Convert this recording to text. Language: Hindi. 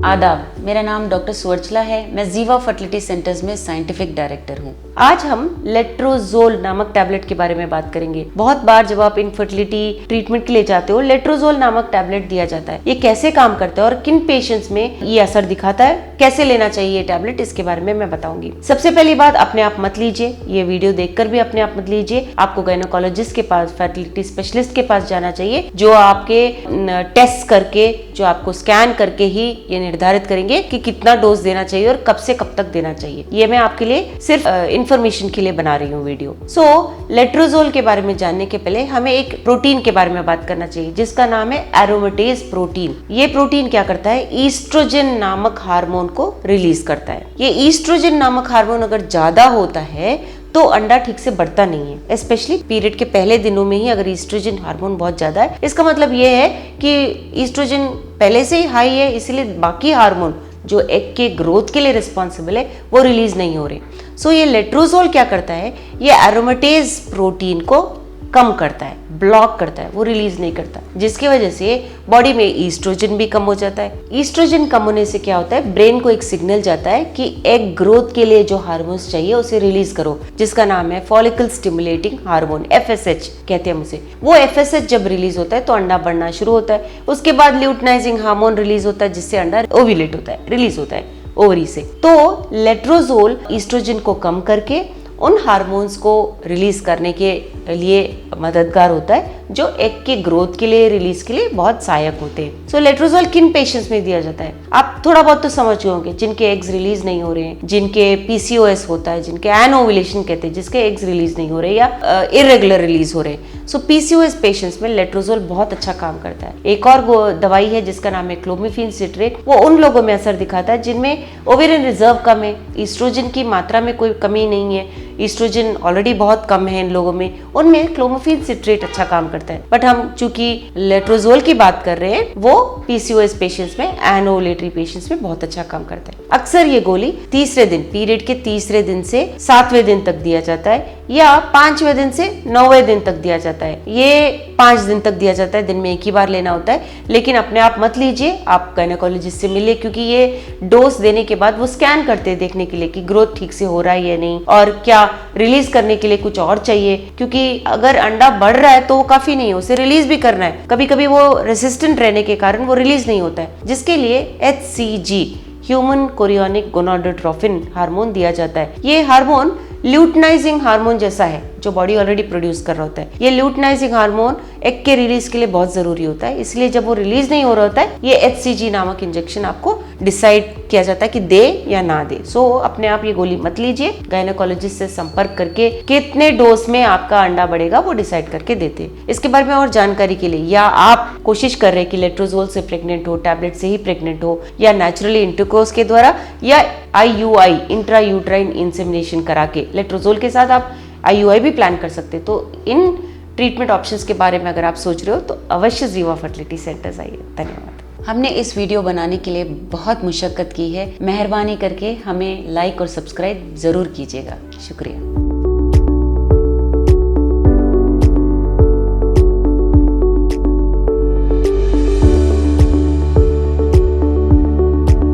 आदाब, मेरा नाम डॉक्टर सुवर्चला है। मैं जीवा फर्टिलिटी सेंटर्स में साइंटिफिक डायरेक्टर हूँ। आज हम लेट्रोजोल नामक टैबलेट के बारे में बात करेंगे। बहुत बार जब आप इनफर्टिलिटी ट्रीटमेंट के लिए जाते हो, लेट्रोजोल नामक टैबलेट दिया जाता है। ये कैसे काम करता है और किन पेशेंट्स में ये असर दिखाता है, कैसे लेना चाहिए ये टैबलेट, इसके बारे में मैं बताऊंगी। सबसे पहली बात, अपने आप मत लीजिए, ये वीडियो देखकर भी अपने आप मत लीजिए। आपको गायनोकोलॉजिस्ट के पास, फर्टिलिटी स्पेशलिस्ट के पास जाना चाहिए, जो आपके टेस्ट करके, जो आपको स्कैन करके ही ये निर्धारित करेंगे कि कितना डोज देना चाहिए और कब से कब तक देना चाहिए। ये मैं आपके लिए सिर्फ इंफॉर्मेशन के लिए बना रही हूँ वीडियो। लेट्रोजोल के बारे में जानने के पहले हमें एक प्रोटीन के बारे में बात करना चाहिए, जिसका नाम है एरोमेटेज प्रोटीन। ये प्रोटीन क्या करता है? ईस्ट्रोजन नामक हार्मोन को रिलीज करता है। ये ईस्ट्रोजन नामक हार्मोन अगर ज्यादा होता है तो अंडा ठीक से बढ़ता नहीं है। स्पेशली पीरियड के पहले दिनों में ही अगर ईस्ट्रोजन हार्मोन बहुत ज्यादा है, इसका मतलब ये है कि ईस्ट्रोजन पहले से ही हाई है, इसलिए बाकी हार्मोन जो एग के ग्रोथ के लिए रिस्पॉन्सिबल है वो रिलीज नहीं हो रहे। ये लेट्रोजोल क्या करता है? ये एरोमेटेज प्रोटीन को कम करता है, ब्लॉक करता है, वो रिलीज नहीं करता, जिसकी वजह से बॉडी में ईस्ट्रोजन भी कम हो जाता है। ईस्ट्रोजन कम होने से क्या होता है? ब्रेन को एक सिग्नल जाता है कि एग ग्रोथ के लिए जो हार्मोन्स चाहिए उसे रिलीज करो, जिसका नाम है फॉलिकल स्टिमुलेटिंग हार्मोन, FSH कहते हैं उसे। वो FSH जब रिलीज होता है तो अंडा बढ़ना शुरू होता है। उसके बाद ल्यूटनाइजिंग हार्मोन रिलीज होता है, जिससे अंडा ओव्यूलेट होता है, रिलीज होता है ओवरी से। तो लेट्रोजोल ईस्ट्रोजन को कम करके उन हार्मोन्स को रिलीज करने के लिए मददगार होता है, जो एग के ग्रोथ के लिए, रिलीज के लिए बहुत सहायक होते हैं। लेट्रोजोल किन पेशेंट्स में दिया जाता है? आप थोड़ा बहुत तो समझ गए होंगे। जिनके एग्स रिलीज नहीं हो रहे हैं, जिनके PCOS होता है, जिनके एनओव्यूलेशन कहते हैं, जिसके एग्स रिलीज नहीं हो रहे या इरेगुलर रिलीज हो रहे हैं। PCOS पेशेंट्स में लेट्रोजोल बहुत अच्छा काम करता है। एक और दवाई है जिसका नाम है क्लोमिफेन सिट्रेट। वो उन लोगों में असर दिखाता है जिनमें ओवेरियन रिजर्व कम है, ईस्ट्रोजन की मात्रा में कोई कमी नहीं है, ईस्ट्रोजन ऑलरेडी बहुत कम है इन लोगों में, उनमें क्लोमिफेन सिट्रेट अच्छा काम करता है। बट हम चूंकि लेट्रोजोल की बात कर रहे हैं, वो PCOS पेशेंट्स में, एनओव्यूलेटरी पेशेंट्स में बहुत अच्छा काम करता है। अक्सर ये गोली तीसरे दिन, पीरियड के तीसरे दिन से 7वें दिन तक दिया जाता है, या 5वें दिन से 9वें दिन तक दिया जाता है। ये 5 दिन तक दिया जाता है, दिन में एक ही बार लेना होता है। लेकिन अपने आप मत लीजिए, आप गायनेकोलॉजिस्ट से मिलिए, क्योंकि ये डोज देने के बाद वो स्कैन करते हैं देखने के लिए कि ग्रोथ ठीक से हो रहा है या नहीं, और क्या रिलीज करने के लिए कुछ और चाहिए, क्योंकि अगर अंडा बढ़ रहा है तो वो काफी नहीं है, उसे रिलीज भी करना है। कभी कभी वो रेसिस्टेंट रहने के कारण वो रिलीज नहीं होता है, जिसके लिए HCG, human chorionic gonadotrophin hormone दिया जाता है। ये हार्मोन ल्यूटनाइजिंग हार्मोन जैसा है, जो बॉडी ऑलरेडी प्रोड्यूस कर रहा होता है। ये ल्यूटनाइजिंग हार्मोन एग के रिलीज के लिए बहुत जरूरी होता है, इसलिए जब वो रिलीज नहीं हो रहा होता है, ये HCG नामक इंजेक्शन आपको डिसाइड किया जाता है कि दे या ना दे। अपने आप ये गोली मत लीजिए, गायनेकोलॉजिस्ट से संपर्क करके कितने डोज में आपका अंडा बढ़ेगा वो डिसाइड करके देते हैं। इसके बारे में और जानकारी के लिए, या आप कोशिश कर रहे हैं कि लेट्रोजोल से प्रेग्नेंट हो, टैबलेट से ही प्रेग्नेंट हो, या नेचुरली इंटरकोर्स के द्वारा, या IUI, इंट्रा यूट्राइन इंसेमिनेशन करा के लेट्रोजोल के साथ आप IUI भी प्लान कर सकते हैं। तो इन ट्रीटमेंट ऑप्शंस के बारे में अगर आप सोच रहे हो तो अवश्य जीवा फर्टिलिटी सेंटर्स आइए। धन्यवाद। हमने इस वीडियो बनाने के लिए बहुत मुशक्कत की है। मेहरबानी करके हमें लाइक और सब्सक्राइब जरूर कीजिएगा। शुक्रिया।